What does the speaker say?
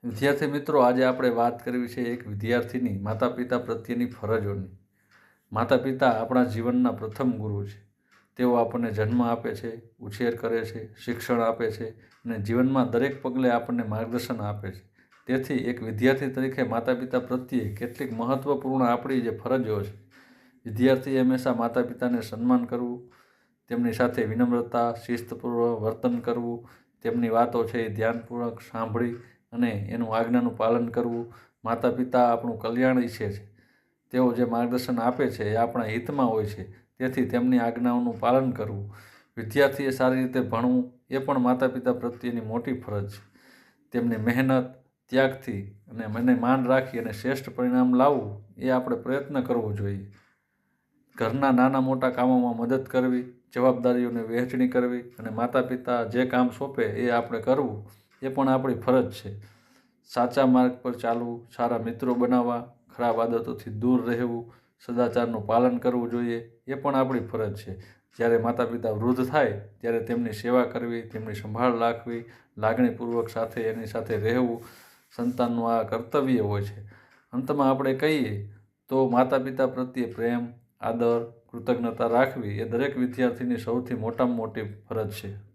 વિદ્યાર્થી મિત્રો, આજે આપણે વાત કરવી છે એક વિદ્યાર્થીની માતા પિતા પ્રત્યેની ફરજોની. માતા પિતા આપણા જીવનના પ્રથમ ગુરુ છે. તેઓ આપણને જન્મ આપે છે, ઉછેર કરે છે, શિક્ષણ આપે છે અને જીવનમાં દરેક પગલે આપણને માર્ગદર્શન આપે છે. તેથી એક વિદ્યાર્થી તરીકે માતા પિતા પ્રત્યે કેટલીક મહત્ત્વપૂર્ણ આપણી જે ફરજો છે. વિદ્યાર્થીએ હંમેશા માતા પિતાને સન્માન કરવું, તેમની સાથે વિનમ્રતા, શિસ્તપૂર્વક વર્તન કરવું, તેમની વાતો છે એ ધ્યાનપૂર્વક સાંભળી અને એનું આજ્ઞાનું પાલન કરવું. માતા પિતા આપણું કલ્યાણ ઈચ્છે છે. તેઓ જે માર્ગદર્શન આપે છે એ આપણા હિતમાં હોય છે. તેથી તેમની આજ્ઞાઓનું પાલન કરવું. વિદ્યાર્થીએ સારી રીતે ભણવું એ પણ માતા પિતા પ્રત્યેની મોટી ફરજ છે. તેમની મહેનત, ત્યાગથી અને મને માન રાખી અને શ્રેષ્ઠ પરિણામ લાવવું એ આપણે પ્રયત્ન કરવો જોઈએ. ઘરના નાના મોટા કામોમાં મદદ કરવી, જવાબદારીઓની વહેંચણી કરવી અને માતા પિતા જે કામ સોંપે એ આપણે કરવું એ પણ આપણી ફરજ છે. સાચા માર્ગ પર ચાલવું, સારા મિત્રો બનાવવા, ખરાબ આદતોથી દૂર રહેવું, સદાચારનું પાલન કરવું જોઈએ એ પણ આપણી ફરજ છે. જ્યારે માતા પિતા વૃદ્ધ થાય ત્યારે તેમની સેવા કરવી, તેમની સંભાળ રાખવી, લાગણીપૂર્વક સાથે એની સાથે રહેવું સંતાનનું આ કર્તવ્ય હોય છે. અંતમાં આપણે કહીએ તો માતા પિતા પ્રત્યે પ્રેમ, આદર, કૃતજ્ઞતા રાખવી એ દરેક વિદ્યાર્થીની સૌથી મોટામાં મોટી ફરજ છે.